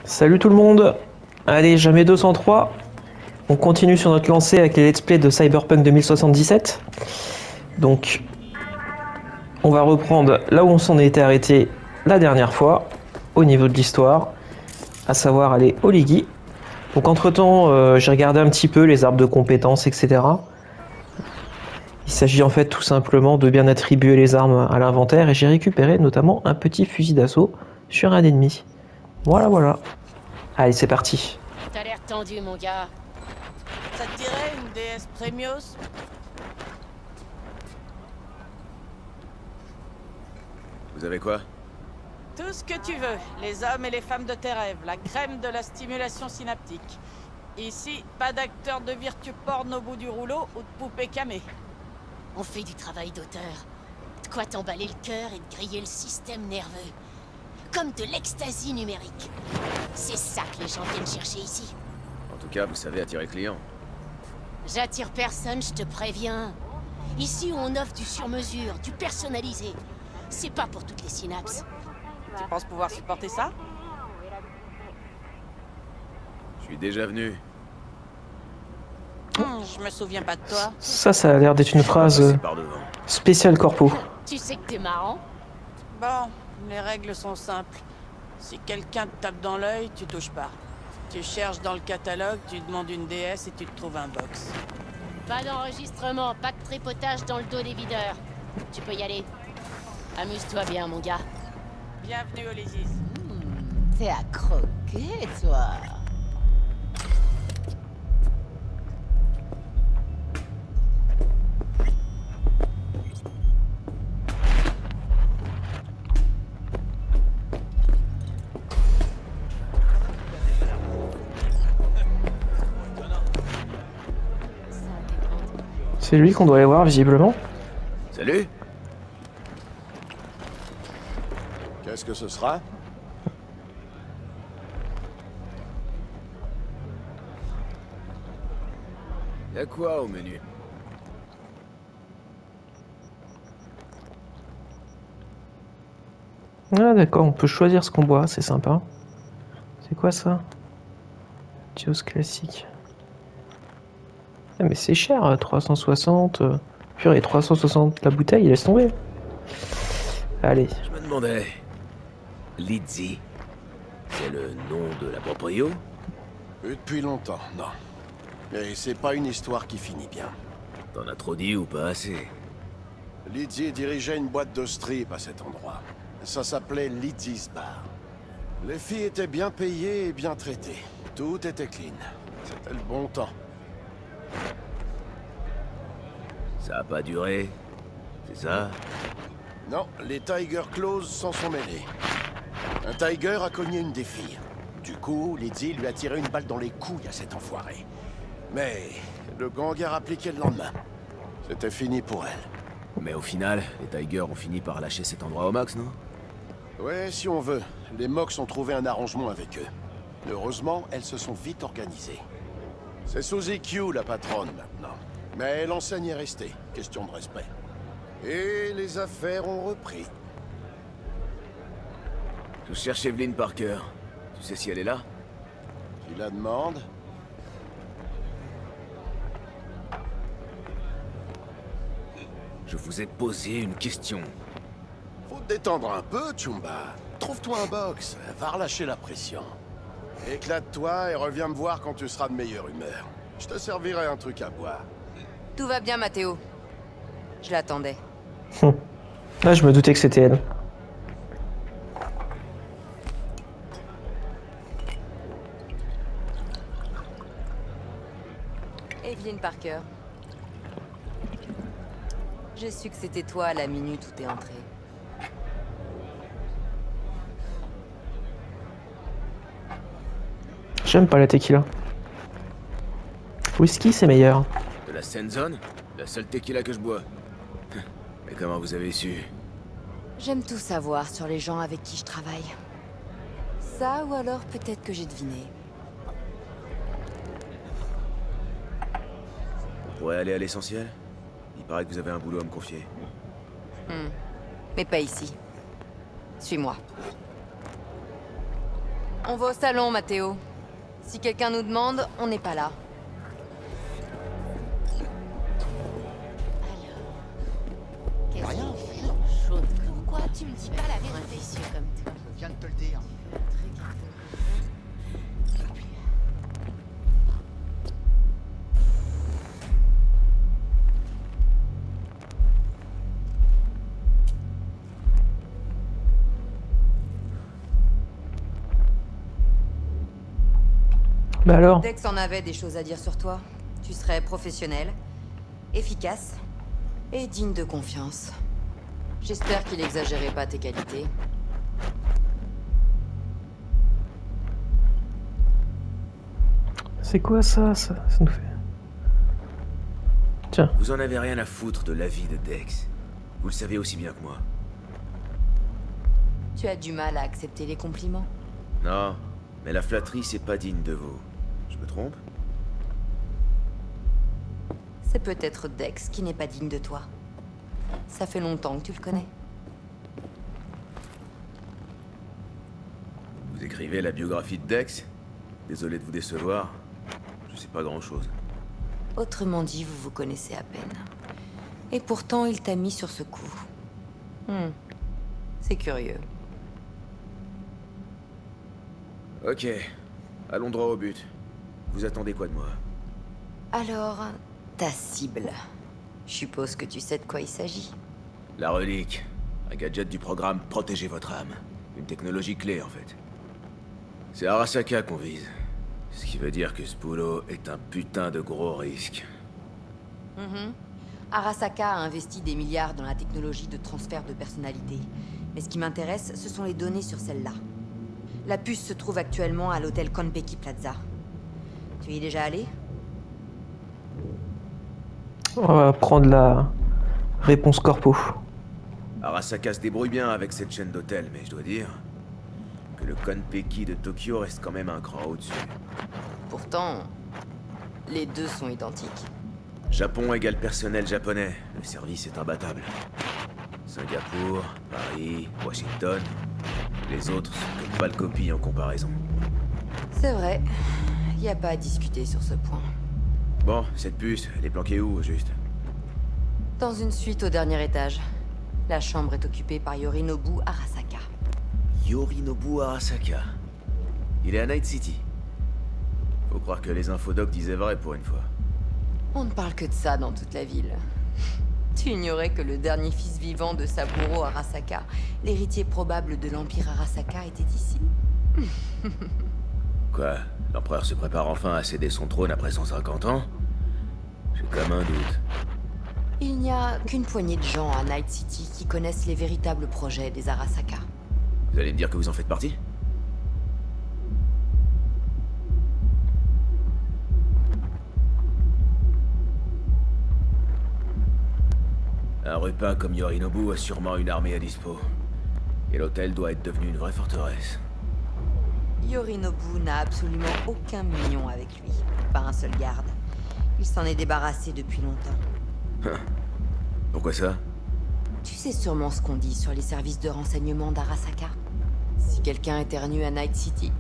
Salut tout le monde. Allez, jamais 203. On continue sur notre lancée avec les let's play de Cyberpunk 2077. Donc, on va reprendre là où on s'en était arrêté la dernière fois, au niveau de l'histoire, à savoir aller au Ligi. Donc entre temps, j'ai regardé un petit peu les arbres de compétences, etc. Il s'agit en fait tout simplement de bien attribuer les armes à l'inventaire et j'ai récupéré notamment un petit fusil d'assaut sur un ennemi. Voilà, voilà. Allez, c'est parti. T'as l'air tendu, mon gars. Ça te dirait une déesse Premios? Vous avez quoi? Tout ce que tu veux, les hommes et les femmes de tes rêves, la crème de la stimulation synaptique. Ici, pas d'acteur de virtu porn au bout du rouleau ou de poupée camée. On fait du travail d'auteur. De quoi t'emballer le cœur et de griller le système nerveux. Comme de l'ecstasy numérique. C'est ça que les gens viennent chercher ici. En tout cas, vous savez attirer client. J'attire personne, je te préviens. Ici, on offre du sur-mesure, du personnalisé. C'est pas pour toutes les synapses. Tu penses pouvoir supporter ça? Je suis déjà venu. Je me souviens pas de toi. Ça a l'air d'être une phrase Passez par devant. spéciale corpo. Tu sais que t'es marrant. Bon, les règles sont simples. Si quelqu'un te tape dans l'œil, tu touches pas. Tu cherches dans le catalogue, tu demandes une déesse et tu te trouves un box. Pas d'enregistrement, pas de tripotage dans le dos des videurs. Tu peux y aller. Amuse-toi bien, mon gars. Bienvenue au Lésis. T'es à croquer, toi. C'est lui qu'on doit aller voir visiblement. Salut. Qu'est-ce que ce sera? Y'a quoi au menu? Ah d'accord, on peut choisir ce qu'on boit, c'est sympa. C'est quoi ça? Tios classique. Ah mais c'est cher, 360. Purée, 360 la bouteille, laisse tomber. Allez. Je me demandais... Lizzie, c'est le nom de la proprio? Depuis longtemps, non. Mais c'est pas une histoire qui finit bien. T'en as trop dit ou pas assez? Lydie dirigeait une boîte de strip à cet endroit. Ça s'appelait Lyddie's Bar. Les filles étaient bien payées et bien traitées. Tout était clean. C'était le bon temps. Ça a pas duré, c'est ça? Non, les Tiger Claws s'en sont mêlés. Un Tiger a cogné une des filles. Du coup, Lydie lui a tiré une balle dans les couilles à cet enfoiré. Mais le gang a appliqué le lendemain. C'était fini pour elle. Mais au final, les Tigers ont fini par lâcher cet endroit au max, non? Ouais, si on veut. Les Mox ont trouvé un arrangement avec eux. Heureusement, elles se sont vite organisées. C'est Suzy Q, la patronne, maintenant. Mais l'enseigne est restée. Question de respect. Et les affaires ont repris. Je cherche Evelyn Parker. Tu sais si elle est là? Tu la demandes? Je vous ai posé une question. Faut te détendre un peu, Chumba. Trouve-toi un box. Va relâcher la pression. Éclate-toi et reviens me voir quand tu seras de meilleure humeur. Je te servirai un truc à boire. Tout va bien, Mathéo. Je l'attendais. Là, je me doutais que c'était elle. Evelyn Parker. J'ai su que c'était toi à la minute où t'es entrée. J'aime pas la tequila. Whisky, c'est meilleur. De la Senzone? La seule tequila que je bois. Mais comment vous avez su? J'aime tout savoir sur les gens avec qui je travaille. Ça, ou alors peut-être que j'ai deviné. On pourrait aller à l'essentiel? Il paraît que vous avez un boulot à me confier. Mais pas ici. Suis-moi. On va au salon, Mathéo. Si quelqu'un nous demande, on n'est pas là. Alors, Rien. chaude comme Pourquoi tu me dis pas la vérité? ambitieux comme toi. Je viens de te le dire. Truc un peu. Bah alors? Dex en avait des choses à dire sur toi. Tu serais professionnel, efficace et digne de confiance. J'espère qu'il exagérait pas tes qualités. C'est quoi ça nous fait... Tiens. Vous en avez rien à foutre de l'avis de Dex. Vous le savez aussi bien que moi. Tu as du mal à accepter les compliments. Non, mais la flatterie, c'est pas digne de vous. Je me trompe? C'est peut-être Dex qui n'est pas digne de toi. Ça fait longtemps que tu le connais. Vous écrivez la biographie de Dex? Désolé de vous décevoir. Je sais pas grand-chose. Autrement dit, vous vous connaissez à peine. Et pourtant, il t'a mis sur ce coup. C'est curieux. Ok, allons droit au but. Vous attendez quoi de moi? Alors, ta cible. Je suppose que tu sais de quoi il s'agit. La relique. Un gadget du programme Protégez votre âme. Une technologie clé, en fait. C'est Arasaka qu'on vise. Ce qui veut dire que ce boulot est un putain de gros risque. Arasaka a investi des milliards dans la technologie de transfert de personnalité. Mais ce qui m'intéresse, ce sont les données sur celle-là. La puce se trouve actuellement à l'hôtel Konpeki Plaza. Tu y es déjà allé? On va prendre la réponse corpo. Arasaka se débrouille bien avec cette chaîne d'hôtels, mais je dois dire que le Konpeki de Tokyo reste quand même un cran au-dessus. Pourtant, les deux sont identiques. Japon égale personnel japonais, le service est imbattable. Singapour, Paris, Washington, les autres sont que pâle copie en comparaison. C'est vrai, y a pas à discuter sur ce point. Bon, cette puce, elle est planquée où, au juste? Dans une suite au dernier étage. La chambre est occupée par Yorinobu Arasaka. Yorinobu Arasaka. Il est à Night City. Faut croire que les infodocs disaient vrai pour une fois. On ne parle que de ça dans toute la ville. Tu ignorais que le dernier fils vivant de Saburo Arasaka, l'héritier probable de l'Empire Arasaka, était ici? Quoi? L'empereur se prépare enfin à céder son trône après 150 ans? J'ai comme un doute. Il n'y a qu'une poignée de gens à Night City qui connaissent les véritables projets des Arasaka. Vous allez me dire que vous en faites partie? Un repas comme Yorinobu a sûrement une armée à dispo. Et l'hôtel doit être devenu une vraie forteresse. Yorinobu n'a absolument aucun mignon avec lui. Pas un seul garde. Il s'en est débarrassé depuis longtemps. Pourquoi ça? Tu sais sûrement ce qu'on dit sur les services de renseignement d'Arasaka. Si quelqu'un éternue à Night City,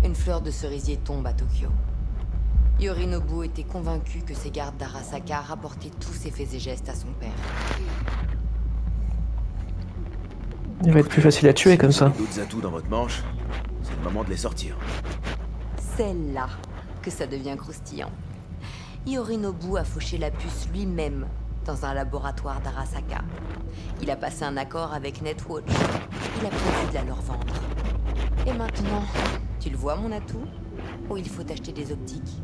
une fleur de cerisier tombe à Tokyo. Yorinobu était convaincu que ses gardes d'Arasaka rapportaient tous ses faits et gestes à son père. Il va être plus facile à tuer comme ça. D'autres atouts dans votre manche, c'est le moment de les sortir. C'est là que ça devient croustillant. Yorinobu a fauché la puce lui-même dans un laboratoire d'Arasaka. Il a passé un accord avec Netwatch. Il a prévu de la leur vendre. Et maintenant, tu le vois mon atout? Ou il faut acheter des optiques?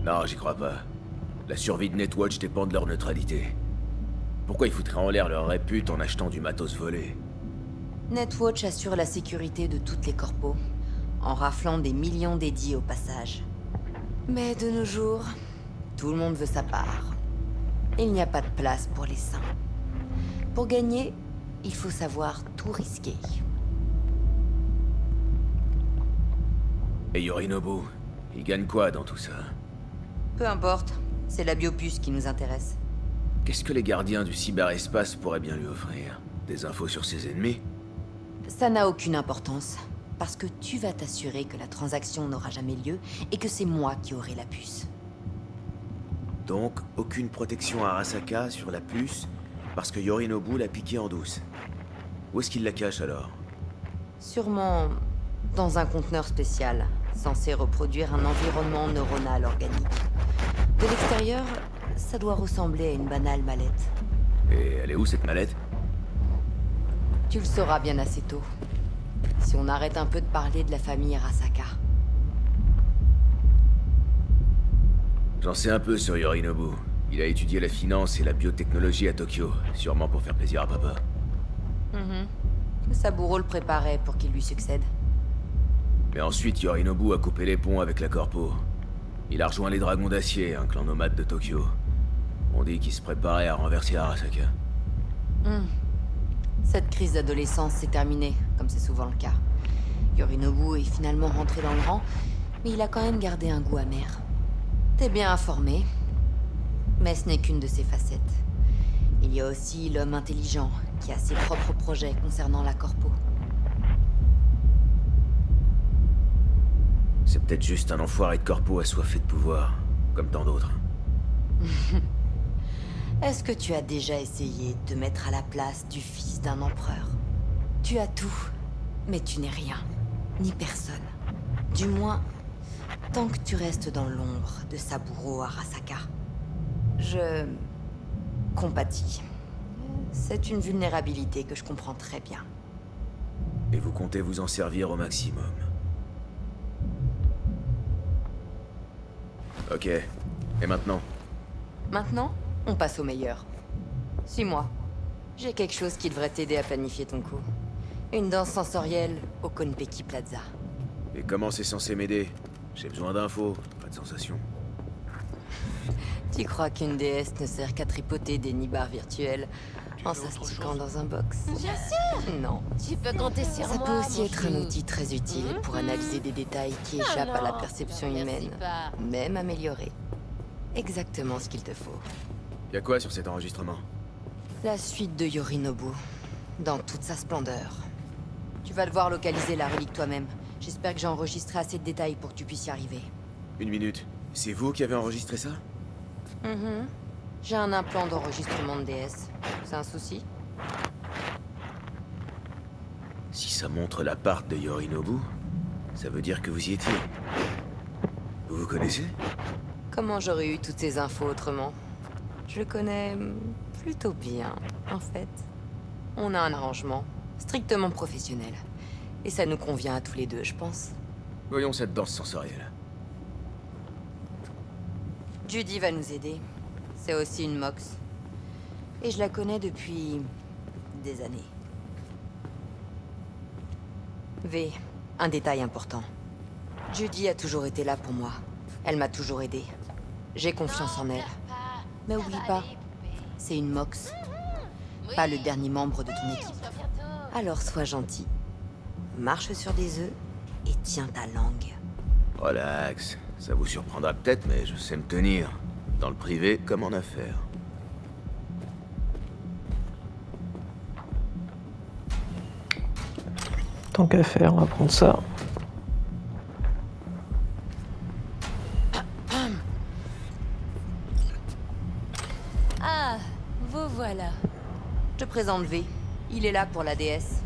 Non, j'y crois pas. La survie de Netwatch dépend de leur neutralité. Pourquoi ils foutraient en l'air leur répute en achetant du matos volé? Netwatch assure la sécurité de toutes les corpos, en raflant des millions dédiés au passage. Mais de nos jours, tout le monde veut sa part. Il n'y a pas de place pour les saints. Pour gagner, il faut savoir tout risquer. Et Yorinobu, il gagne quoi dans tout ça? Peu importe, c'est la biopuce qui nous intéresse. Qu'est-ce que les gardiens du cyberespace pourraient bien lui offrir? Des infos sur ses ennemis? Ça n'a aucune importance, parce que tu vas t'assurer que la transaction n'aura jamais lieu et que c'est moi qui aurai la puce. Donc, aucune protection à Arasaka sur la puce, parce que Yorinobu l'a piqué en douce. Où est-ce qu'il la cache alors? Sûrement dans un conteneur spécial, censé reproduire un environnement neuronal organique. De l'extérieur, ça doit ressembler à une banale mallette. Et elle est où cette mallette? Tu le sauras bien assez tôt. Si on arrête un peu de parler de la famille Arasaka. J'en sais un peu sur Yorinobu. Il a étudié la finance et la biotechnologie à Tokyo, sûrement pour faire plaisir à papa. Saburo le préparait pour qu'il lui succède. Mais ensuite, Yorinobu a coupé les ponts avec la Corpo. Il a rejoint les Dragons d'Acier, un clan nomade de Tokyo. On dit qu'il se préparait à renverser Arasaka. Cette crise d'adolescence s'est terminée, comme c'est souvent le cas. Yorinobu est finalement rentré dans le rang, mais il a quand même gardé un goût amer. T'es bien informé, mais ce n'est qu'une de ses facettes. Il y a aussi l'homme intelligent, qui a ses propres projets concernant la Corpo. C'est peut-être juste un enfoiré de Corpo assoiffé de pouvoir, comme tant d'autres. Est-ce que tu as déjà essayé de te mettre à la place du fils d'un empereur? Tu as tout, mais tu n'es rien, ni personne. Du moins, tant que tu restes dans l'ombre de Saburo Arasaka. Je compatis. C'est une vulnérabilité que je comprends très bien. Et vous comptez vous en servir au maximum. Ok. Et maintenant? Maintenant, on passe au meilleur. Suis-moi. J'ai quelque chose qui devrait t'aider à planifier ton coup. Une danse sensorielle au Konpeki Plaza. Et comment c'est censé m'aider? J'ai besoin d'infos, pas de sensations. Tu crois qu'une déesse ne sert qu'à tripoter des nibards virtuels en s'astiquant dans un box? Bien sûr. Non. Tu peux compter sur Ça moi. peut aussi mon être un chou. outil très utile pour analyser des détails qui échappent à la perception Merci humaine, pas. même améliorée. Exactement ce qu'il te faut. Y'a quoi sur cet enregistrement? La suite de Yorinobu, dans toute sa splendeur. Tu vas devoir localiser la relique toi-même. J'espère que j'ai enregistré assez de détails pour que tu puisses y arriver. Une minute. C'est vous qui avez enregistré ça? J'ai un implant d'enregistrement de DS. C'est un souci? Si ça montre l'appart de Yorinobu, ça veut dire que vous y étiez. Vous vous connaissez? Comment j'aurais eu toutes ces infos autrement? Je le connais plutôt bien, en fait. On a un arrangement strictement professionnel. Et ça nous convient à tous les deux, je pense. Voyons cette danse sensorielle. Judy va nous aider. C'est aussi une Mox. Et je la connais depuis des années. V, un détail important. Judy a toujours été là pour moi. Elle m'a toujours aidé. J'ai confiance en elle. Mais oublie pas, c'est une Mox. Pas le dernier membre de ton équipe. Alors sois gentil. Marche sur des œufs et tiens ta langue. Relax. Ça vous surprendra peut-être, mais je sais me tenir. Dans le privé comme en affaires. Tant qu'à faire, on va prendre ça. Ah, vous voilà. Je présente V. Il est là pour la déesse.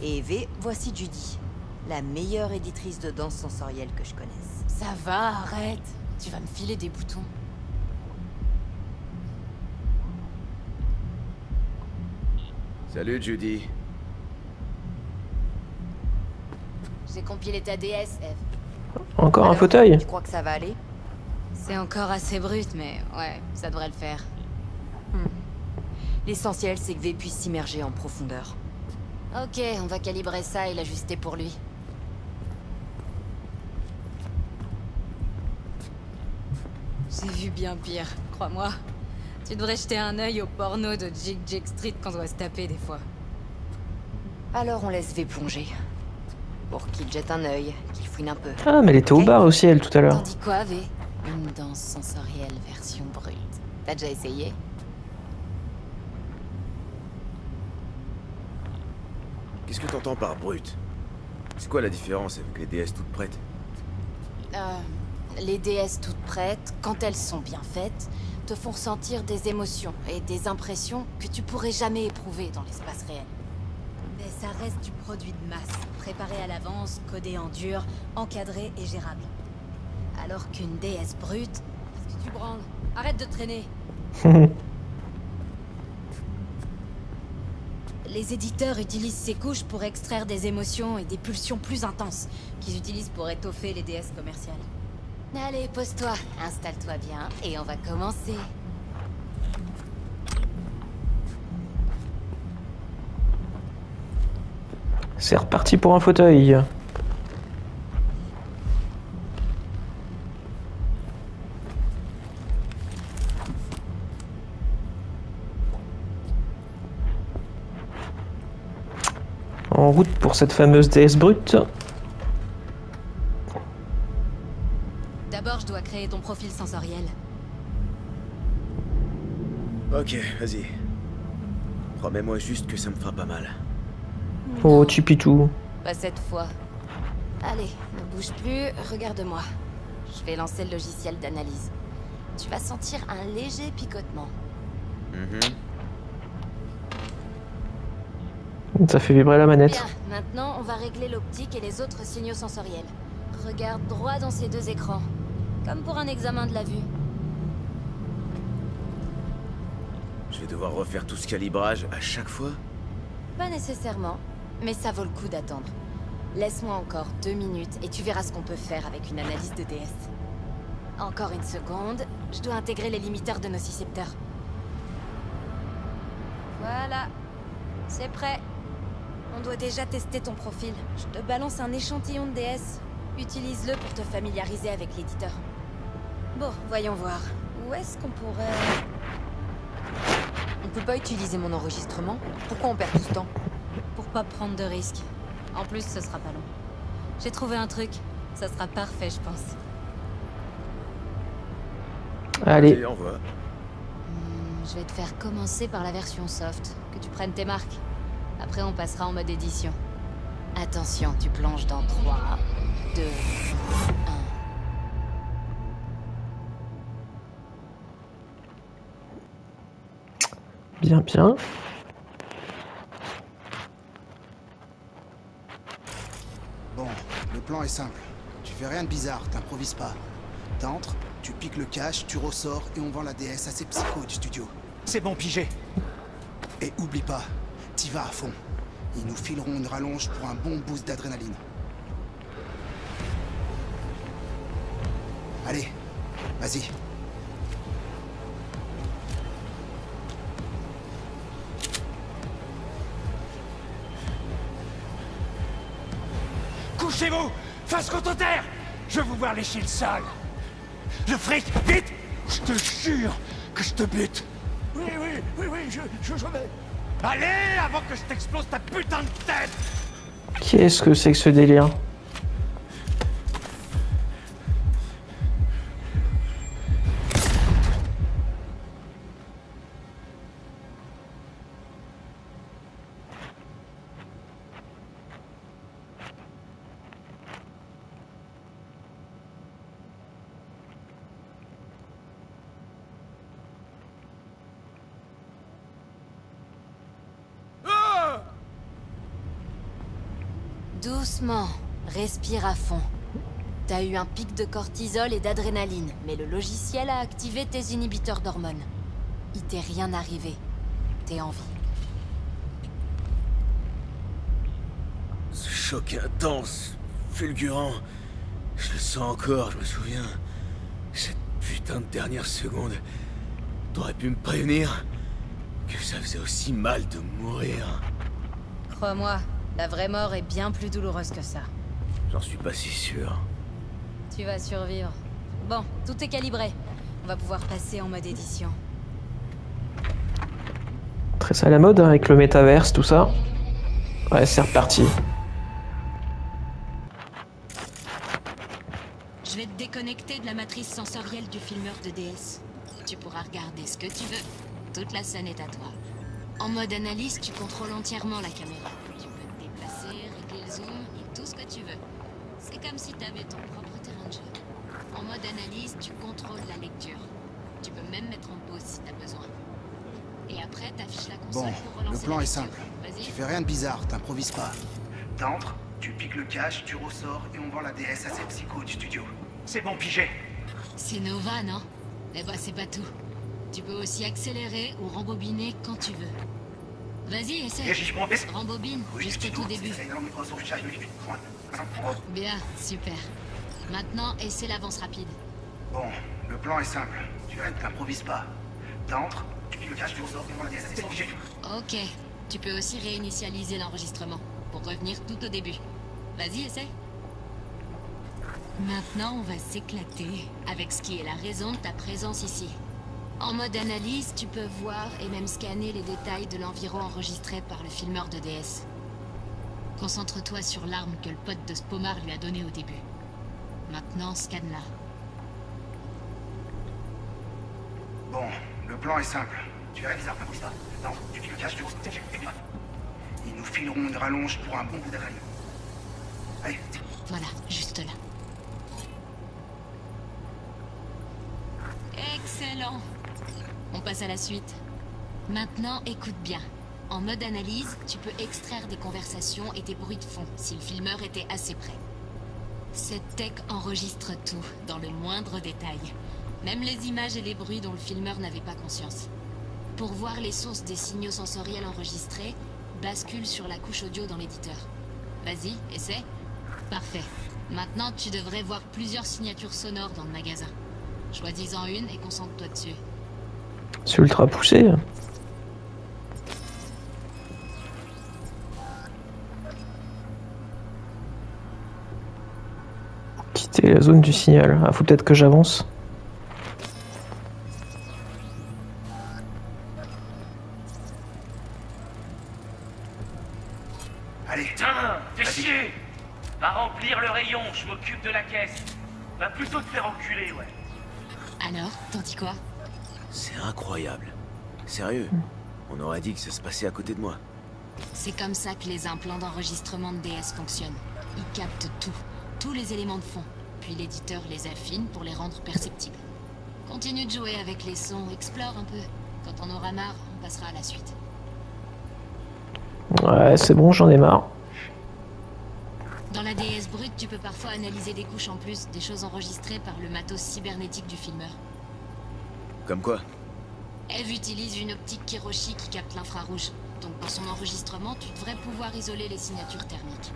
Et V, voici Judy. La meilleure éditrice de danse sensorielle que je connaisse. Ça va, arrête. Tu vas me filer des boutons. Salut Judy. J'ai compilé ta déesse, Eve. Encore un Alors, fauteuil? Tu crois que ça va aller? C'est encore assez brut, mais ouais, ça devrait le faire. L'essentiel, c'est que V puisse s'immerger en profondeur. Ok, on va calibrer ça et l'ajuster pour lui. J'ai vu bien pire, crois-moi. Tu devrais jeter un œil au porno de Jig Jig Street qu'on doit se taper des fois. Alors on laisse V plonger. Pour qu'il jette un œil, qu'il fouine un peu. Ah, mais elle était au Ok. bar aussi, elle, tout à l'heure. T'en dis quoi, V? Une danse sensorielle version brute. T'as déjà essayé? Qu'est-ce que t'entends par brut? C'est quoi la différence avec les déesses toutes prêtes? Les déesses toutes prêtes, quand elles sont bien faites, te font ressentir des émotions et des impressions que tu pourrais jamais éprouver dans l'espace réel. Mais ça reste du produit de masse, préparé à l'avance, codé en dur, encadré et gérable. Alors qu'une déesse brute... Qu'est-ce que tu branles? Arrête de traîner. Les éditeurs utilisent ces couches pour extraire des émotions et des pulsions plus intenses, qu'ils utilisent pour étoffer les déesses commerciales. Allez, pose-toi, installe-toi bien, et on va commencer. C'est reparti pour un fauteuil. En route pour cette fameuse déesse brute. D'abord, je dois créer ton profil sensoriel. Ok, vas-y. Promets-moi juste que ça me fera pas mal. Oh, Chipitou. Pas cette fois. Allez, ne bouge plus, regarde-moi. Je vais lancer le logiciel d'analyse. Tu vas sentir un léger picotement. Ça fait vibrer la manette. Bien, maintenant on va régler l'optique et les autres signaux sensoriels. Regarde droit dans ces deux écrans, comme pour un examen de la vue. Je vais devoir refaire tout ce calibrage à chaque fois? Pas nécessairement, mais ça vaut le coup d'attendre. Laisse-moi encore 2 minutes et tu verras ce qu'on peut faire avec une analyse de DS. Encore une seconde, je dois intégrer les limiteurs de nocicepteurs. Voilà, c'est prêt. On doit déjà tester ton profil. Je te balance un échantillon de DS. Utilise-le pour te familiariser avec l'éditeur. Bon, voyons voir. Où est-ce qu'on pourrait... On peut pas utiliser mon enregistrement? Pourquoi on perd tout ce temps? Pour pas prendre de risques. En plus, ce sera pas long. J'ai trouvé un truc. Ça sera parfait, je pense. Allez. Et on voit. Je vais te faire commencer par la version soft. Que tu prennes tes marques. Après, on passera en mode édition. Attention, tu plonges dans 3, 2, 1... Bien, bien. Bon, le plan est simple. Tu fais rien de bizarre, t'improvises pas. T'entres, tu piques le cash, tu ressors et on vend la DS à ces psychos du studio. C'est bon, pigé. Et oublie pas, t'y vas à fond. Ils nous fileront une rallonge pour un bon boost d'adrénaline. Allez, vas-y. Couchez-vous! Face contre terre! Je veux vous voir lécher le sol! Le fric, vite! Je te jure que je te bute! Oui, je vais... Allez, avant que je t'explose ta putain de tête! Qu'est-ce que c'est que ce délire? Doucement, respire à fond. T'as eu un pic de cortisol et d'adrénaline, mais le logiciel a activé tes inhibiteurs d'hormones. Il t'est rien arrivé. T'es en vie. Ce choc intense, fulgurant. Je le sens encore, je me souviens. Cette putain de dernière seconde. T'aurais pu me prévenir que ça faisait aussi mal de mourir. Crois-moi, la vraie mort est bien plus douloureuse que ça. J'en suis pas si sûr. Tu vas survivre. Bon, tout est calibré. On va pouvoir passer en mode édition. Très à la mode avec le métaverse, tout ça. Ouais, c'est reparti. Je vais te déconnecter de la matrice sensorielle du filmeur de DS. Tu pourras regarder ce que tu veux. Toute la scène est à toi. En mode analyse, tu contrôles entièrement la caméra. Tu peux te déplacer zoom et tout ce que tu veux. C'est comme si t'avais ton propre terrain de jeu. En mode analyse, tu contrôles la lecture. Tu peux même mettre en pause si t'as besoin. Et après, t'affiches la console Bon, pour relancer le plan la est lecture. simple. Vas-y. Tu fais rien de bizarre, t'improvises pas. T'entres, tu piques le cache, tu ressors et on vend la DS à ces psychos du studio. C'est bon, pigé. C'est Nova, non? Eh bah, c'est pas tout. Tu peux aussi accélérer ou rembobiner quand tu veux. Vas-y, essaie. Rembobine, juste au tout début. Bien, super. Maintenant, essaie l'avance rapide. Bon, le plan est simple. Tu t'improvises pas. T'entres, tu piques le cache, tu ressors et on vend la DS à ces psychos. Ok. Tu peux aussi réinitialiser l'enregistrement pour revenir tout au début. Vas-y, essaie. Maintenant, on va s'éclater avec ce qui est la raison de ta présence ici. En mode analyse, tu peux voir et même scanner les détails de l'environ enregistré par le filmeur de DS. Concentre-toi sur l'arme que le pote de Spomar lui a donnée au début. Maintenant, scanne-la. Bon, le plan est simple. Tu verras bizarre, t'improvises pas. Non, tu piques le cache, tu ressors. Ils nous fileront une rallonge pour un bon bout d'adrénaline. Allez, Voilà, juste là. Excellent. On passe à la suite. Maintenant, écoute bien. En mode analyse, tu peux extraire des conversations et des bruits de fond si le filmeur était assez près. Cette tech enregistre tout, dans le moindre détail. Même les images et les bruits dont le filmeur n'avait pas conscience. Pour voir les sources des signaux sensoriels enregistrés, bascule sur la couche audio dans l'éditeur. Vas-y, essaie. Parfait. Maintenant, tu devrais voir plusieurs signatures sonores dans le magasin. Choisis-en une et concentre-toi dessus. C'est ultra poussé. Quitter la zone du signal. Ah, faut peut-être que j'avance. allez. Putain, fais chier. Va remplir le rayon, je m'occupe de la caisse. Va plutôt te faire enculer, ouais. Alors, t'en dis quoi? C'est incroyable. Sérieux, on aurait dit que ça se passait à côté de moi. C'est comme ça que les implants d'enregistrement de DS fonctionnent. Ils captent tout, tous les éléments de fond. Puis l'éditeur les affine pour les rendre perceptibles. Continue de jouer avec les sons, explore un peu. Quand on aura marre, on passera à la suite. Ouais, c'est bon, j'en ai marre. Dans la DS brute, tu peux parfois analyser des couches en plus, des choses enregistrées par le matos cybernétique du filmeur. Comme quoi? Eve utilise une optique Kiroshi qui capte l'infrarouge. Donc dans son enregistrement, tu devrais pouvoir isoler les signatures thermiques.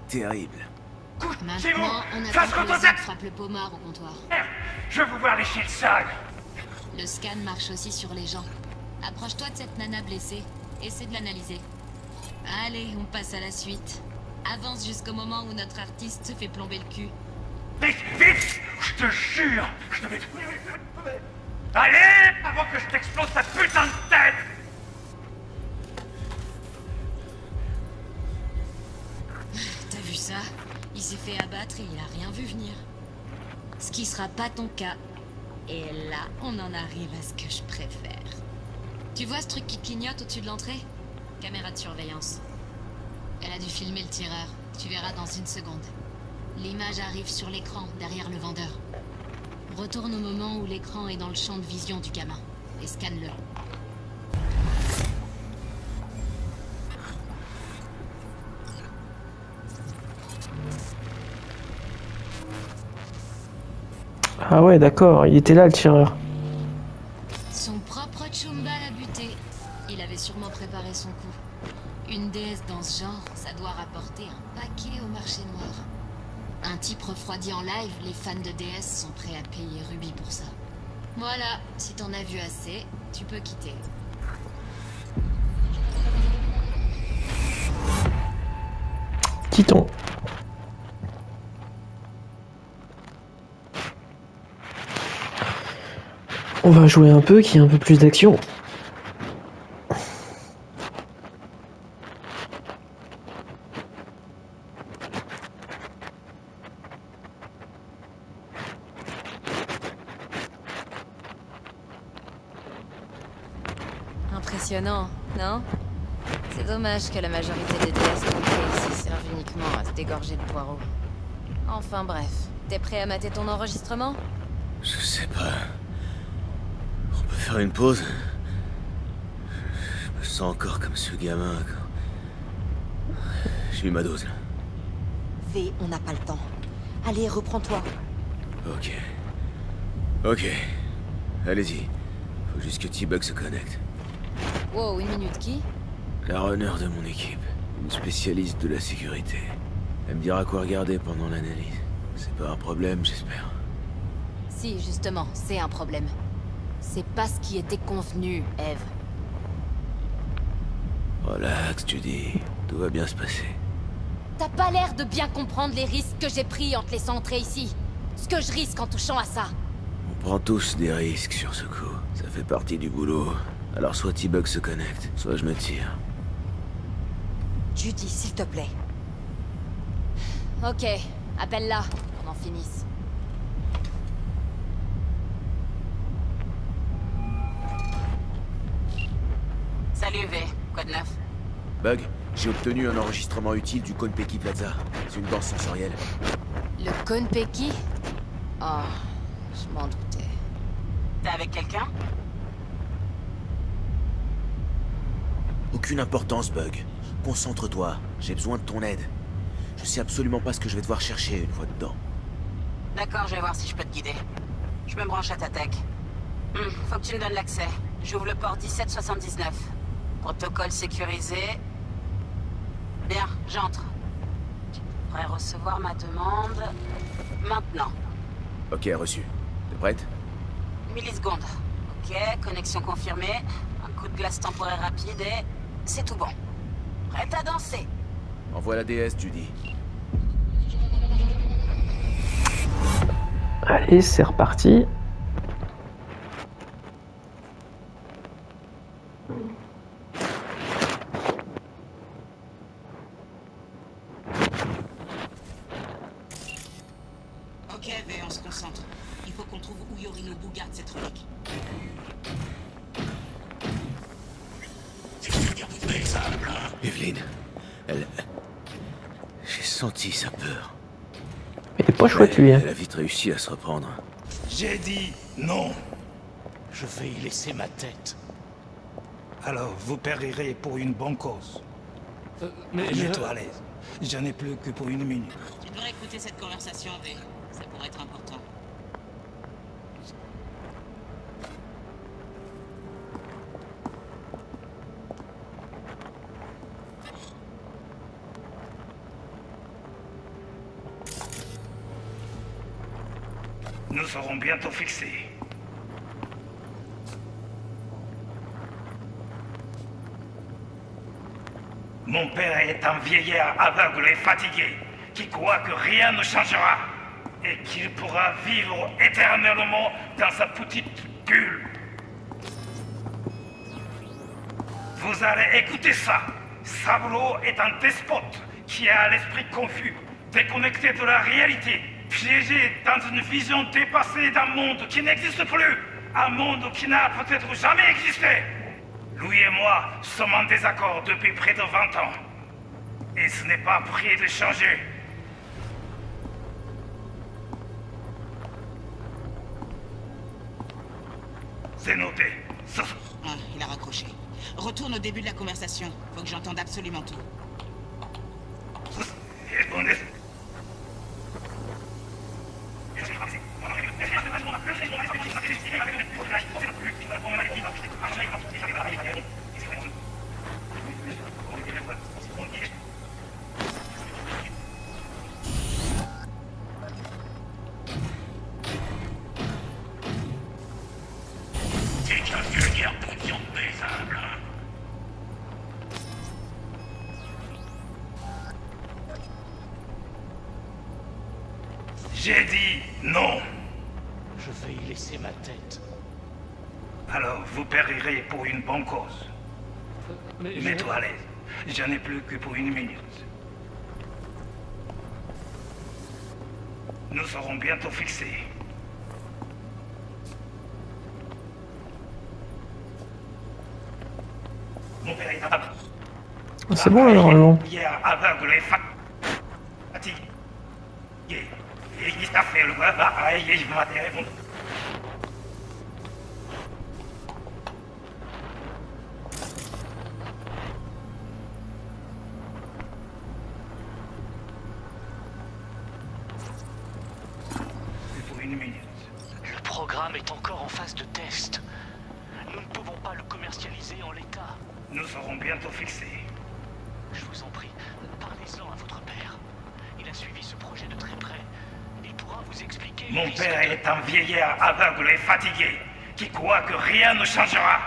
Terrible. C'est bon. Maintenant, on Face attend que le contact. Zed frappe le pommard au comptoir. Je veux vous voir lécher le sol. Le scan marche aussi sur les gens. Approche-toi de cette nana blessée. Essaie de l'analyser. Allez, on passe à la suite. Avance jusqu'au moment où notre artiste se fait plomber le cul. Vite, vite. Je te jure, je te vais... Allez, avant que je t'explose ta putain de tête. T'as vu ça? Il s'est fait abattre et il a rien vu venir. Ce qui sera pas ton cas. Et là, on en arrive à ce que je préfère. Tu vois ce truc qui clignote au-dessus de l'entrée? Caméra de surveillance. Elle a dû filmer le tireur. Tu verras dans une seconde. L'image arrive sur l'écran, derrière le vendeur. Retourne au moment où l'écran est dans le champ de vision du gamin. Et scanne-le. Ah ouais, d'accord, il était là le tireur. Son propre Chumba l'a buté. Il avait sûrement préparé son coup. Une déesse dans ce genre, ça doit rapporter un paquet au marché noir. Un type refroidi en live, les fans de DS sont prêts à payer Ruby pour ça. Voilà, si t'en as vu assez, tu peux quitter. Quittons. On va jouer un peu, qu'il y ait un peu plus d'action. Impressionnant, non? C'est dommage que la majorité des DS contrées ici servent uniquement à se dégorger de poireaux. Enfin bref, t'es prêt à mater ton enregistrement? Je sais pas. On peut faire une pause? Je me sens encore comme ce gamin quand... J'ai eu ma dose là. V, on n'a pas le temps. Allez, reprends-toi. Ok. Ok. Allez-y. Faut juste que T-Bug se connecte. Wow, une minute, qui? La runner de mon équipe. Une spécialiste de la sécurité. Elle me dira quoi regarder pendant l'analyse. C'est pas un problème, j'espère. Si, justement, c'est un problème. C'est pas ce qui était convenu, Eve. Relax, Judy. Tout va bien se passer. T'as pas l'air de bien comprendre les risques que j'ai pris en te laissant entrer ici. Ce que je risque en touchant à ça. On prend tous des risques sur ce coup. Ça fait partie du boulot. Alors soit T-Bug se connecte, soit je me tire. Judy, s'il te plaît. Ok, appelle-la, qu'on en finisse. Salut V, quoi de neuf? Bug, j'ai obtenu un enregistrement utile du Konpeki Plaza. C'est une danse sensorielle. Le Konpeki? Oh, je m'en doutais. T'es avec quelqu'un? Aucune importance, Bug. Concentre-toi, j'ai besoin de ton aide. Je sais absolument pas ce que je vais devoir chercher une fois dedans. D'accord, je vais voir si je peux te guider. Je me branche à ta tech. Faut que tu me donnes l'accès. J'ouvre le port 1779. Protocole sécurisé. Bien, j'entre. Tu pourrais recevoir ma demande... maintenant. Ok, reçu. T'es prête? Millisecondes. Ok, connexion confirmée. Un coup de glace temporaire rapide et... c'est tout bon. Prête à danser. Envoie la DS, Judy. Allez, c'est reparti. Ok, V, on se concentre. Il faut qu'on trouve où Yorinobu garde cette relique. Evelyn, elle... J'ai senti sa peur. Mais t'es pas chouette, lui. Hein. Elle a vite réussi à se reprendre. J'ai dit non. Je vais y laisser ma tête. Alors, vous périrez pour une bonne cause. Mets-toi à l'aise. J'en ai plus que pour une minute. Tu devrais écouter cette conversation, V. Ça pourrait être important. Nous serons bientôt fixés. Mon père est un vieillard aveugle et fatigué, qui croit que rien ne changera, et qu'il pourra vivre éternellement dans sa petite bulle. Vous allez écouter ça. Saburo est un despote qui a l'esprit confus, déconnecté de la réalité, piégé dans une vision dépassée d'un monde qui n'existe plus, un monde qui n'a peut-être jamais existé. Lui et moi sommes en désaccord depuis près de 20 ans. Et ce n'est pas prêt de changer. C'est noté. Ah, il a raccroché. Retourne au début de la conversation. Faut que j'entende absolument tout. J'ai dit non. Je vais y laisser ma tête. Alors, vous périrez pour une bonne cause. Mets-toi à l'aise. J'en ai plus que pour une minute. Nous serons bientôt fixés. Mon père est un... C'est bon là normalement. Hier aveugle et fatigué. Et il t'a fait le Le programme est encore en phase de test. Nous ne pouvons pas le commercialiser en l'état. Nous serons bientôt fixés. Je vous en prie, parlez-en à votre père. Il a suivi ce projet de très près. Il pourra vous expliquer... Mon père est un vieillard aveugle et fatigué, qui croit que rien ne changera,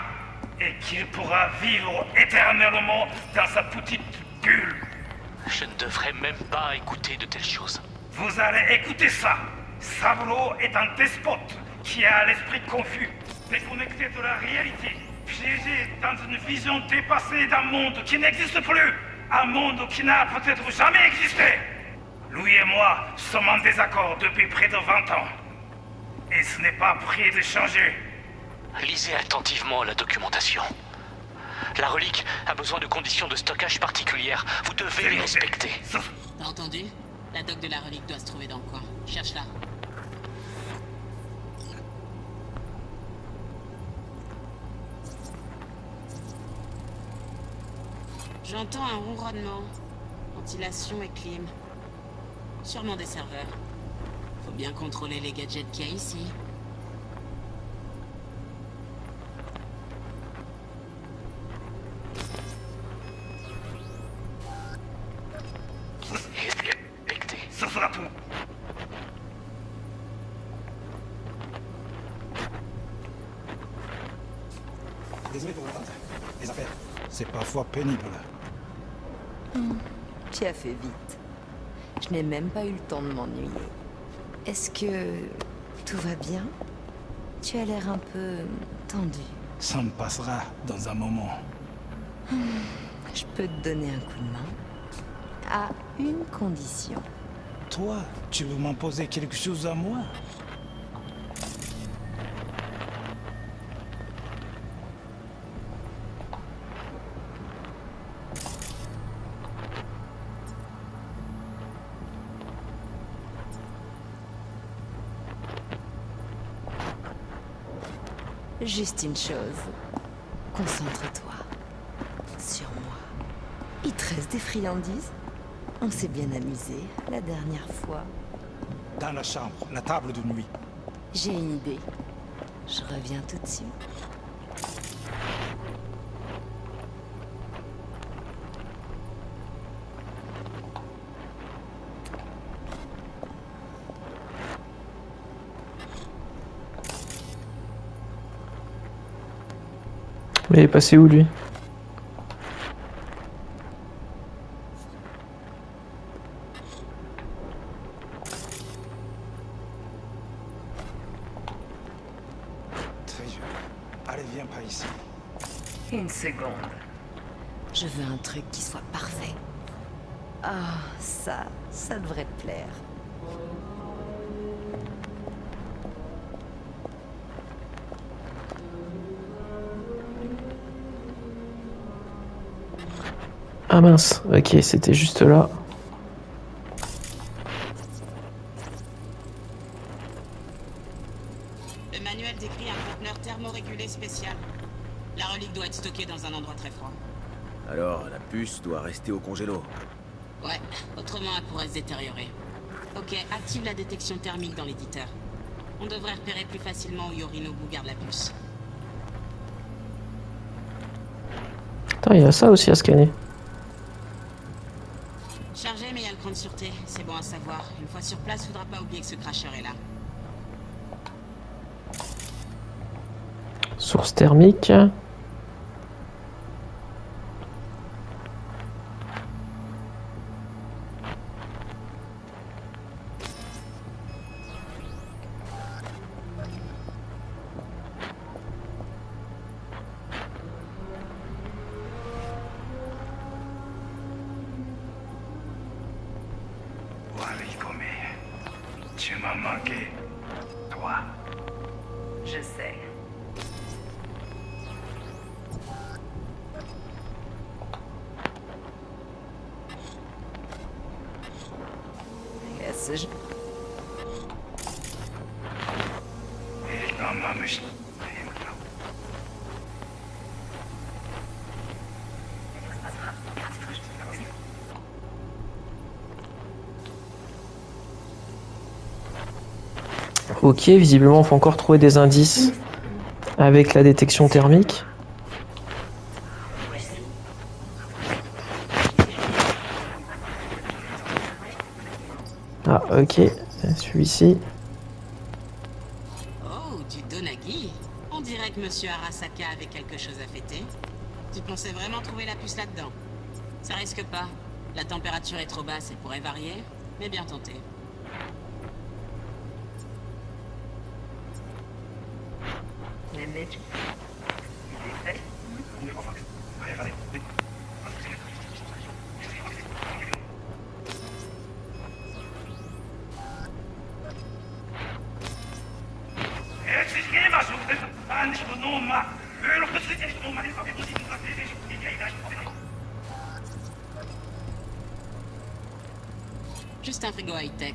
et qu'il pourra vivre éternellement dans sa petite bulle. Je ne devrais même pas écouter de telles choses. Vous allez écouter ça. Saburo est un despote qui a l'esprit confus, déconnecté de la réalité, piégé dans une vision dépassée d'un monde qui n'existe plus, un monde qui n'a peut-être jamais existé. Lui et moi sommes en désaccord depuis près de 20 ans. Et ce n'est pas prêt de changer. Lisez attentivement la documentation. La relique a besoin de conditions de stockage particulières. Vous devez les respecter. T'as entendu? La doc de la relique doit se trouver dans le coin. Cherche-la. J'entends un ronronnement. Ventilation et clim. Sûrement des serveurs. Faut bien contrôler les gadgets qu'il y a ici. Ce sera tout. Désolé pour l'attente. Les affaires, c'est parfois pénible. Tu as fait vite. Je n'ai même pas eu le temps de m'ennuyer. Est-ce que tout va bien? Tu as l'air un peu tendu. Ça me passera dans un moment. Je peux te donner un coup de main. À une condition. Toi, tu veux m'imposer quelque chose à moi? Juste une chose. Concentre-toi. Sur moi. Il te reste des friandises? On s'est bien amusé la dernière fois. Dans la chambre, la table de nuit. J'ai une idée. Je reviens tout de suite. Mais il est passé où lui? Très bien. Allez, viens par ici. Une seconde. Je veux un truc qui soit parfait. Ah, ça devrait te plaire. Ah mince, ok, c'était juste là. Le manuel décrit un conteneur thermorégulé spécial. La relique doit être stockée dans un endroit très froid. Alors, la puce doit rester au congélo. Ouais, autrement elle pourrait se détériorer. Ok, active la détection thermique dans l'éditeur. On devrait repérer plus facilement où Yorinobu garde la puce. Attends, il y a ça aussi à scanner. Chargé, mais il y a le cran de sûreté. C'est bon à savoir. Une fois sur place, faudra pas oublier que ce cracheur est là. Source thermique. Tu m'as manqué, toi. Je sais. Ok, visiblement, il faut encore trouver des indices avec la détection thermique. Ah, ok, celui-ci. Oh, du Donaghy. On dirait que Monsieur Arasaka avait quelque chose à fêter. Tu pensais vraiment trouver la puce là-dedans? Ça risque pas. La température est trop basse et pourrait varier, mais bien tenté. Juste un frigo high-tech.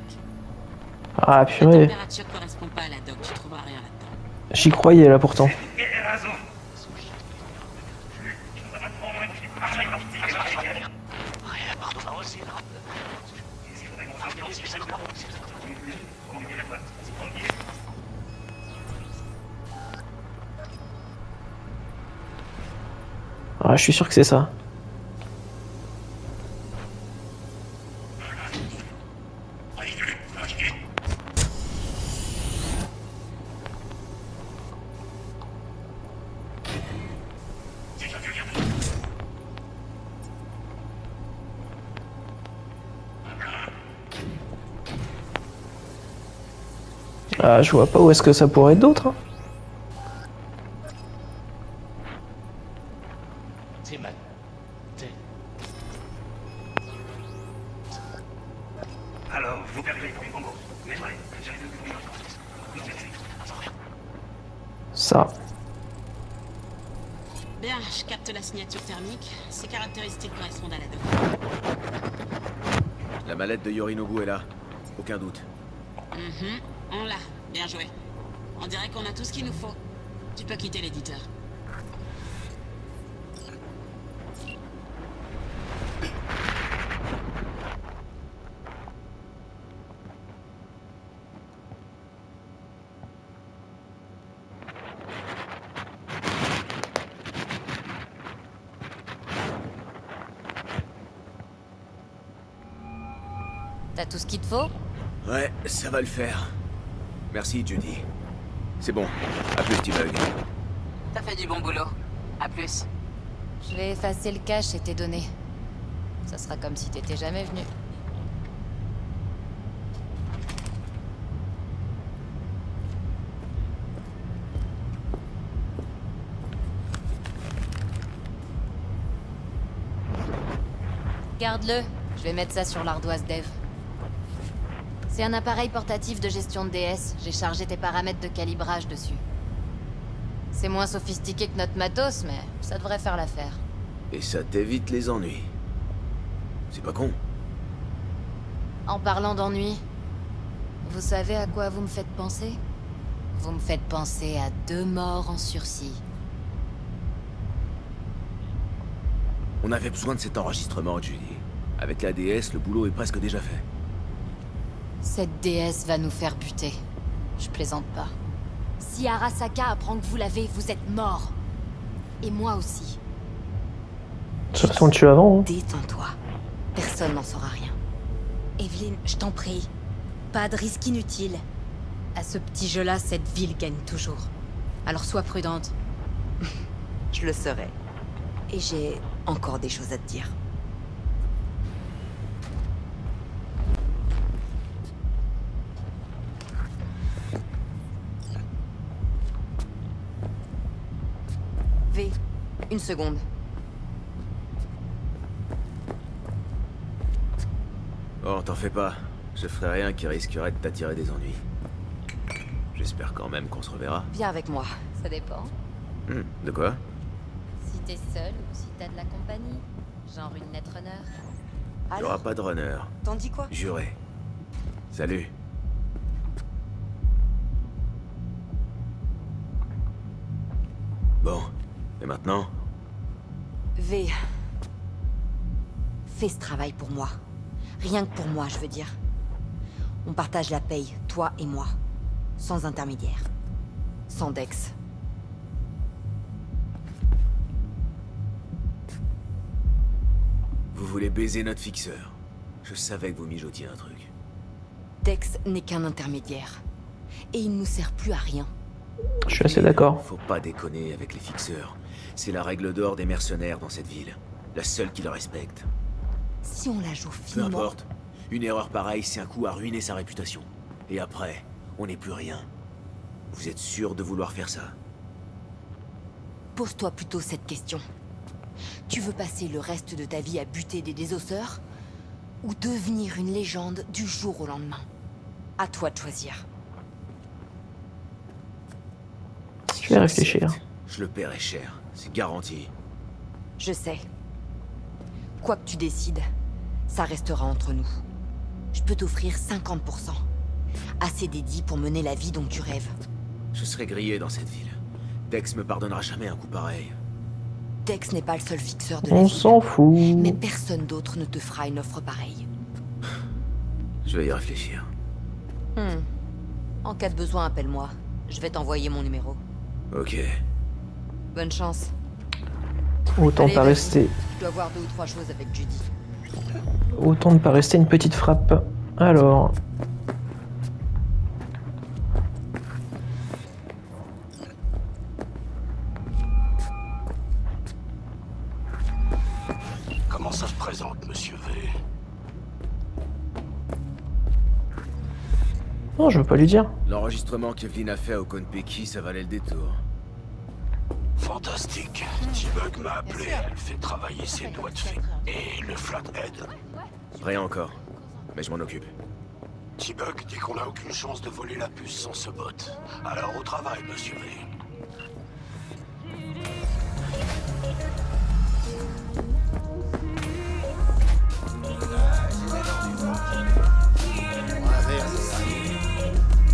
Ah, La purée. température correspond pas à la doc, tu trouveras rien là-dedans. J'y croyais là pourtant. Ah, je suis sûr que c'est ça. Ah, je vois pas où est-ce que ça pourrait être d'autre. Hein. Alors, vous perdez Ça. Bien, je capte la signature thermique. Ces caractéristiques correspondent à la doc. La mallette de Yorinobu est là. Aucun doute. On l'a. Bien joué. On dirait qu'on a tout ce qu'il nous faut. Tu peux quitter l'éditeur. T'as tout ce qu'il te faut? Ouais, ça va le faire. Merci, Judy. C'est bon. À plus, T-Bug. T'as fait du bon boulot. À plus. Je vais effacer le cache et tes données. Ça sera comme si t'étais jamais venu. Garde-le. Je vais mettre ça sur l'ardoise dev. C'est un appareil portatif de gestion de DS. J'ai chargé tes paramètres de calibrage dessus. C'est moins sophistiqué que notre matos, mais ça devrait faire l'affaire. Et ça t'évite les ennuis. C'est pas con. En parlant d'ennui, vous savez à quoi vous me faites penser? Vous me faites penser à 2 morts en sursis. On avait besoin de cet enregistrement, Judy. Avec la DS, le boulot est presque déjà fait. Cette déesse va nous faire buter. Je plaisante pas. Si Arasaka apprend que vous l'avez, vous êtes mort. Et moi aussi. De toute façon, tu avant. Hein. Détends-toi. Personne n'en saura rien. Evelyn, je t'en prie. Pas de risque inutile. À ce petit jeu-là, cette ville gagne toujours. Alors sois prudente. Je le serai. Et j'ai encore des choses à te dire. V, une seconde. Oh, t'en fais pas. Je ferai rien qui risquerait de t'attirer des ennuis. J'espère quand même qu'on se reverra. Viens avec moi. Ça dépend. De quoi? Si t'es seul ou si t'as de la compagnie. Genre une netrunner. Il y aura pas de runner. T'en dis quoi? Juré. Salut. Bon, et maintenant? V. Fais ce travail pour moi. Rien que pour moi, je veux dire. On partage la paye, toi et moi. Sans intermédiaire. Sans Dex. Vous voulez baiser notre fixeur. Je savais que vous mijotiez un truc. Dex n'est qu'un intermédiaire. Et il nous sert plus à rien. Je suis assez d'accord. Faut pas déconner avec les fixeurs. C'est la règle d'or des mercenaires dans cette ville. La seule qui le respecte. Si on la joue Peu finement... importe. Une erreur pareille, c'est un coup à ruiner sa réputation. Et après, on n'est plus rien. Vous êtes sûr de vouloir faire ça? Pose-toi plutôt cette question. Tu veux passer le reste de ta vie à buter des désosseurs? Ou devenir une légende du jour au lendemain? À toi de choisir. Je vais réfléchir. Je le paierai cher, c'est garanti. Je sais. Quoi que tu décides, ça restera entre nous. Je peux t'offrir 50%. Assez dédié pour mener la vie dont tu rêves. Je serai grillé dans cette ville. Dex me pardonnera jamais un coup pareil. Dex n'est pas le seul fixeur de la On ville. s'en fout. Mais personne d'autre ne te fera une offre pareille. Je vais y réfléchir. En cas de besoin, appelle-moi. Je vais t'envoyer mon numéro. Ok. Bonne chance. Autant Allez, pas vas-y. rester. Je dois voir 2 ou 3 choses avec Judy. Autant ne pas rester une petite frappe. Alors. Comment ça se présente, monsieur V? Non, je veux pas lui dire. L'enregistrement qu'Evelyn a fait au Konpeki, ça valait le détour. Fantastique. T-Bug m'a appelé. Elle fait travailler ses doigts de fée. Et le Flathead. Rien encore. Mais je m'en occupe. T-Bug dit qu'on n'a aucune chance de voler la puce sans ce bot. Alors au travail, monsieur V.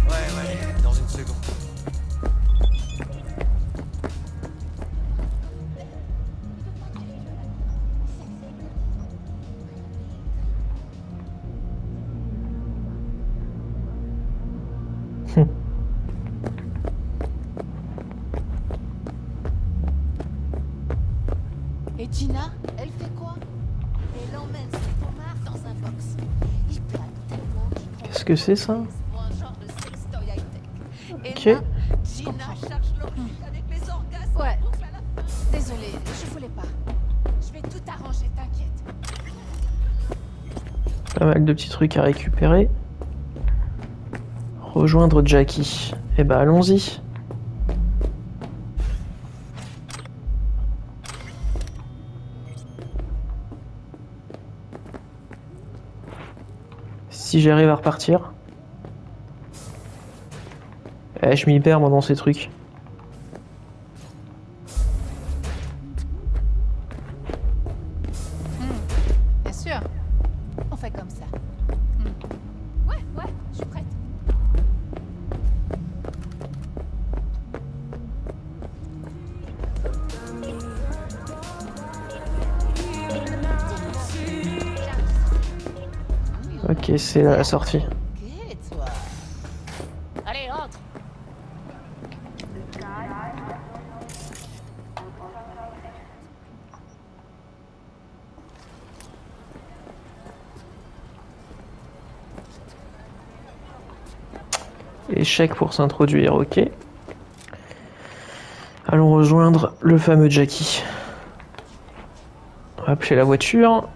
Ouais, dans une seconde. Et Gina, elle fait quoi? Elle emmène son pomard dans un box. Il plaque tellement qu'il prend Qu'est-ce que c'est ça? pour un genre de sextoy high-tech. Et Ok. là, Gina cherche l'orgie avec les orgasmes. Ouais. Désolée, je voulais pas. Je vais tout arranger, t'inquiète. Pas mal de petits trucs à récupérer. Rejoindre Jackie. Eh ben allons-y. Si j'arrive à repartir. Eh, je m'y perds moi dans ces trucs. Bien sûr. On fait comme ça. Ouais, je suis prête. Ok, c'est la sortie. Ok, toi. Allez, rentre. Échec pour s'introduire, ok. Allons rejoindre le fameux Jackie. On va appeler la voiture.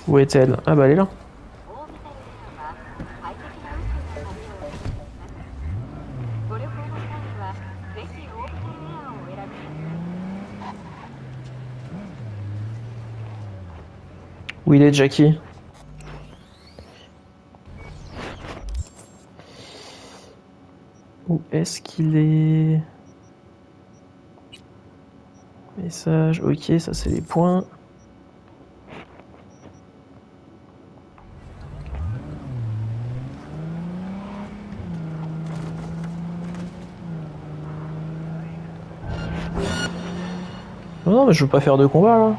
Où est-elle? Ah bah elle est là. Où il est, Jackie? est-ce qu'il est... Message, ok, ça c'est les points. Non, mais je veux pas faire de combat là.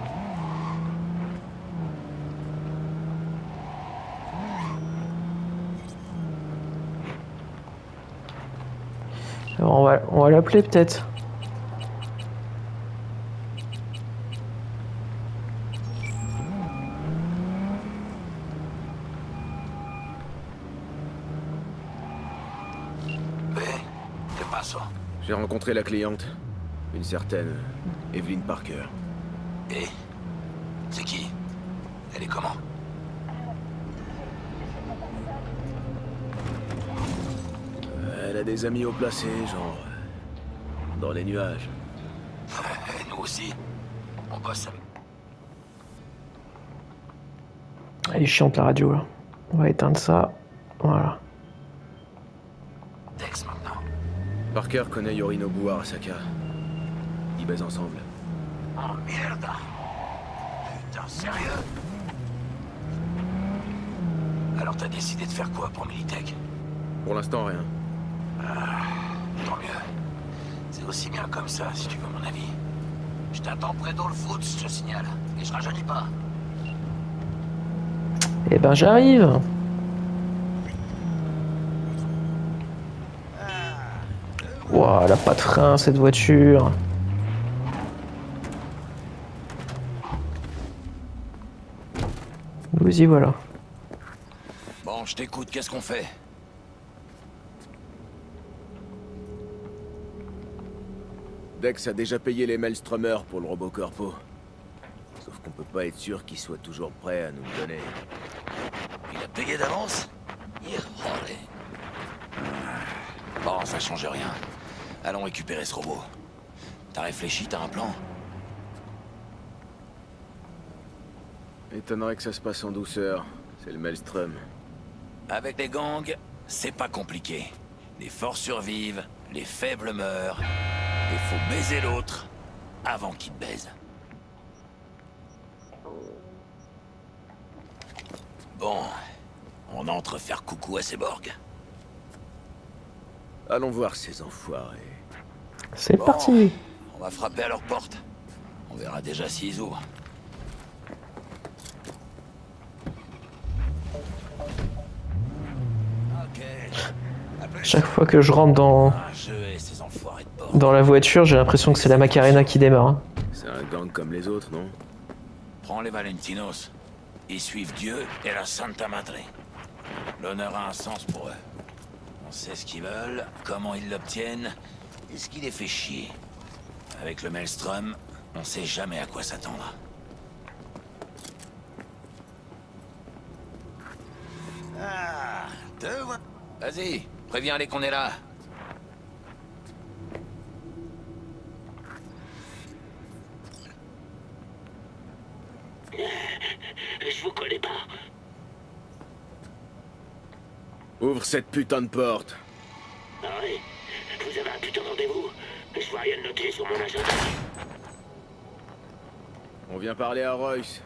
Alors, on va l'appeler peut-être. J'ai rencontré la cliente, une certaine Evelyn Parker. Et c'est qui? Elle est comment? Elle a des amis haut placés, genre... dans les nuages. Et nous aussi. On bosse avec... Elle est chiante la radio là. On va éteindre ça. Voilà. Dex maintenant. Parker connaît Yorinobu Arasaka. Ils baisent ensemble. Oh merde. Putain, sérieux? Alors t'as décidé de faire quoi pour Militech? Pour l'instant, rien. Ah, tant mieux. C'est aussi bien comme ça, si tu veux mon avis. Je t'attends près d'All Foods, je te signale. Et je rajeunis pas. Eh ben j'arrive. Ouah, elle a pas de frein cette voiture. Nous y voilà. Bon, je t'écoute, qu'est-ce qu'on fait? Dex a déjà payé les Maelstromers pour le robot corpo. Sauf qu'on peut pas être sûr qu'il soit toujours prêt à nous le donner. Il a payé d'avance? Bon, ça change rien. Allons récupérer ce robot. T'as réfléchi, t'as un plan? Étonnerait que ça se passe en douceur. C'est le Maelstrom. Avec les gangs, c'est pas compliqué. Les forts survivent, les faibles meurent. Il faut baiser l'autre avant qu'il te baise. Bon, on entre faire coucou à ces borgs. Allons voir ces enfoirés. C'est parti. On va frapper à leur porte. On verra déjà s'ils ouvrent. Chaque fois que je rentre dans la voiture, j'ai l'impression que c'est la Macarena qui démarre. Hein. C'est un gang comme les autres, non? Prends les Valentinos. Ils suivent Dieu et la Santa Madre. L'honneur a un sens pour eux. On sait ce qu'ils veulent, comment ils l'obtiennent, et ce qui les fait chier. Avec le Maelstrom, on sait jamais à quoi s'attendre. Ah, te vois. Vas-y, préviens-les qu'on est là. Je vous connais pas. Ouvre cette putain de porte. Ah oui, vous avez un putain de rendez-vous. Je vois rien de noté sur mon agenda. On vient parler à Royce.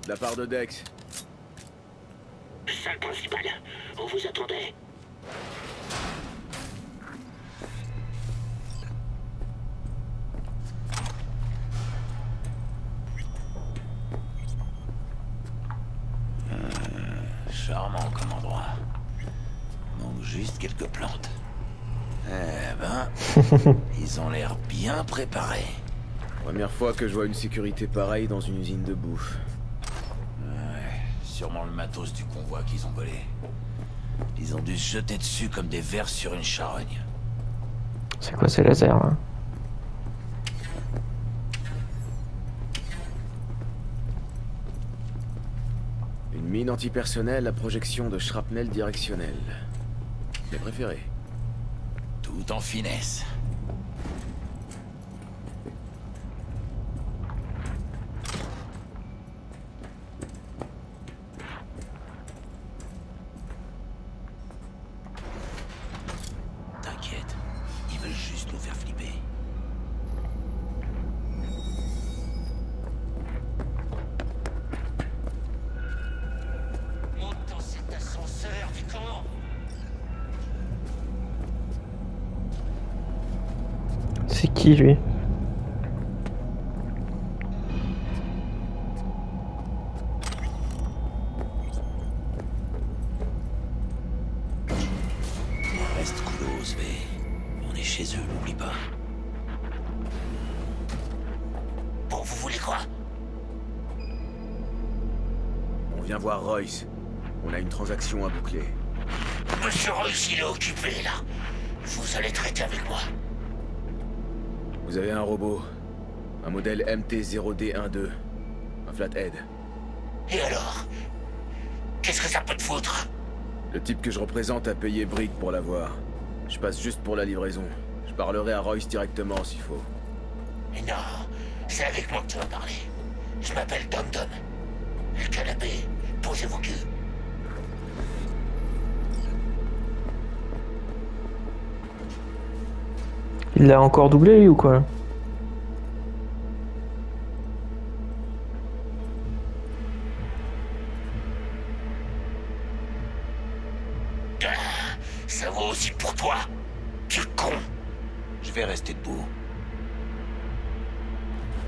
De la part de Dex. Salle principale, on vous attendait. Charmant comme endroit. Manque juste quelques plantes. Eh ben, ils ont l'air bien préparés. Première fois que je vois une sécurité pareille dans une usine de bouffe. Ouais, sûrement le matos du convoi qu'ils ont volé. Ils ont dû se jeter dessus comme des vers sur une charogne. C'est quoi ces lasers là? Une mine antipersonnelle à projection de shrapnel directionnel. Mes préférés. Tout en finesse. T'inquiète, C'est qui lui? Reste close, V. On est chez eux, n'oublie pas. Bon, vous voulez quoi? On vient voir Royce. On a une transaction à boucler. Monsieur Royce, il est occupé, là. Vous allez traiter avec moi. Vous avez un robot. Un modèle MT-0D12. Un flathead. Et alors? Qu'est-ce que ça peut te foutre? Le type que je représente a payé Brick pour l'avoir. Je passe juste pour la livraison. Je parlerai à Royce directement s'il faut. Mais non, c'est avec moi que tu vas parler. Je m'appelle Dom Dom. Le canapé, posez vos culs. Il l'a encore doublé lui ou quoi? Ça vaut aussi pour toi, tu con. Je vais rester debout.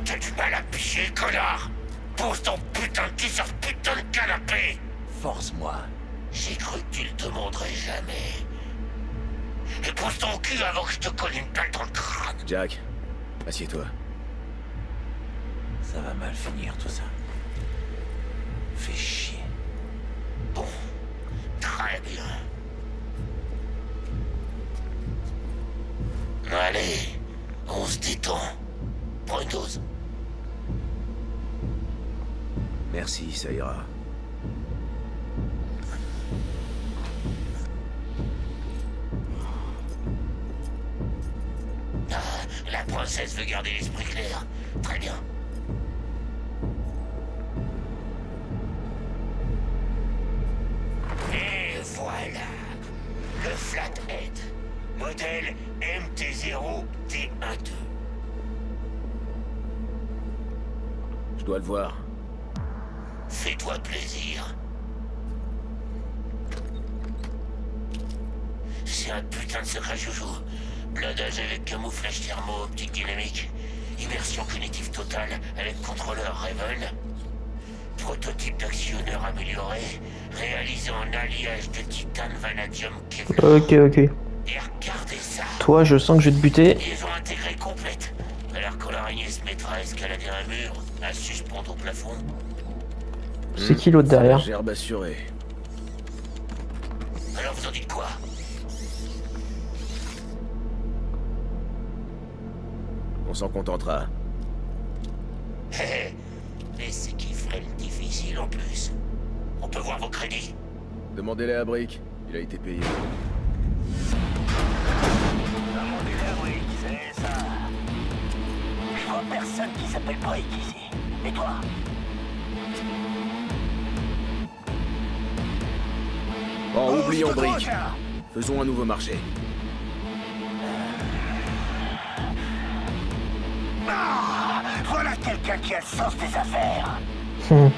T'as du mal à picher, connard. Pose ton putain de cul sur ce putain de canapé. Force-moi. J'ai cru que tu le demanderais jamais. Et pose ton cul avant que je te colle une balle dans le crâne. Jack, assieds-toi. Ça va mal finir tout ça. Fais chier. Bon, très bien. Allez, on se détend. Prends une dose. Merci, ça ira. Ah, la princesse veut garder l'esprit clair. Très bien. Et voilà. Le Flathead. Modèle MT-0D12. Je dois le voir. Fais-toi plaisir. C'est un putain de secret joujou. Blindage avec camouflage thermo, optique dynamique. Immersion cognitive totale avec contrôleur Raven. Prototype d'actionneur amélioré. Réalisé en alliage de titane, vanadium, Kevlar. Ok, ok. Et regardez ça. Toi, je sens que je vais te buter. Ils ont intégré complète. Alors que l'araignée se mettra à escalader un mur, à suspendre au plafond. C'est qui l'autre derrière? Gerbe assuré. Alors vous en dites quoi? On s'en contentera. Mais c'est qui ferait le difficile en plus. On peut voir vos crédits? Demandez-les à Brick. Il a été payé. Demandez-les à Brick, c'est ça. Je vois personne qui s'appelle Brick ici. Et toi? Bon, oublions Brick. Faisons un nouveau marché. Ah, voilà quelqu'un qui a le sens des affaires. Bon,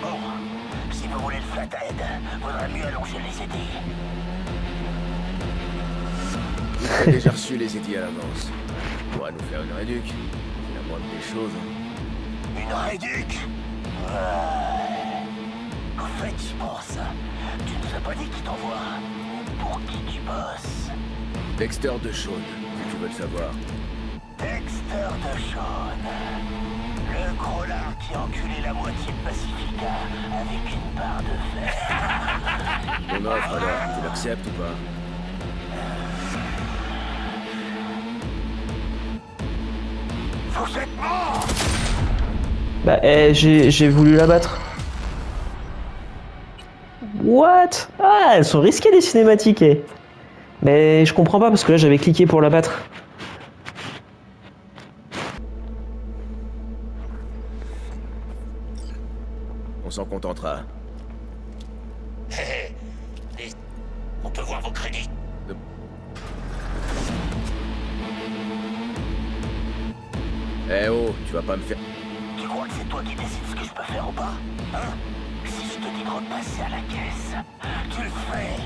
si vous voulez le Flathead, vaudrait mieux allonger les édits. Il a déjà reçu les édits à l'avance. Il pourra nous faire une réduc. C'est la moindre des choses. Une réduc? Ouais. En fait, j'y pense. Tu nous as pas dit qui t'envoie. Pour qui tu bosses? Dexter DeShawn, si tu veux le savoir. Dexter DeShawn. Le gros lard qui a enculé la moitié de Pacifica avec une barre de fer. Ton offre alors, tu l'acceptes ou pas? Vous êtes mort! Bah, j'ai voulu l'abattre. What? Ah, elles sont risquées les cinématiques, eh. Mais je comprends pas parce que là j'avais cliqué pour l'abattre. On s'en contentera. On peut voir vos crédits. Eh oh, tu vas pas me faire... Tu crois que c'est toi qui décides ce que je peux faire ou pas? Hein? Si je te dis de repasser à la caisse, tu le fais.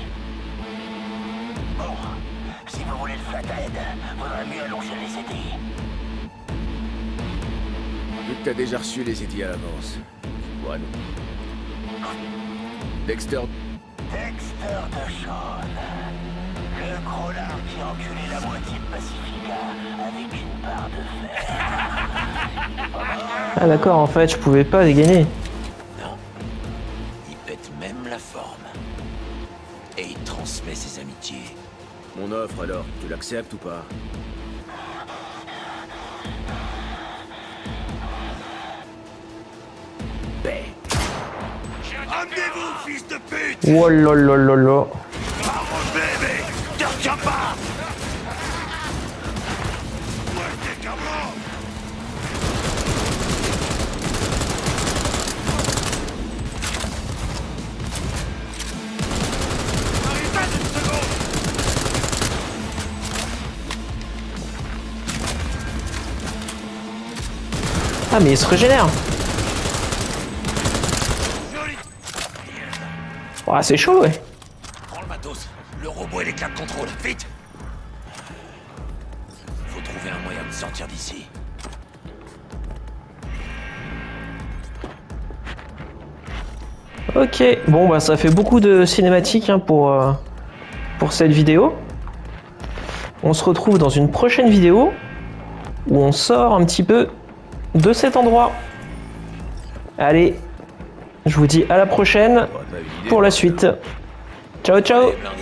Bon, si vous voulez le Flathead, vaudrait mieux allonger les édits. Vu que t'as déjà reçu les idées à l'avance. One. Dexter... Dexter DeShawn. Le gros lard qui a enculé la moitié de Pacifica avec une barre de fer. Ah d'accord, en fait, je pouvais pas les gagner. Non. Il pète même la forme. Et il transmet ses amitiés. Mon offre alors, tu l'acceptes ou pas? Amenez-vous, fils de pute! Oh là là là là. Arrange bébé! Te retiens pas! Ouais, t'es cabrant! Arrête une seconde! Ah mais il se régénère. Ah, c'est chaud, ouais. Prends le matos, le robot et les clés de contrôle, vite! Faut trouver un moyen de sortir d'ici. Ok, bon bah ça fait beaucoup de cinématiques hein, pour cette vidéo. On se retrouve dans une prochaine vidéo où on sort un petit peu de cet endroit. Allez, je vous dis à la prochaine pour la suite. Ciao ciao. Allez, blindé.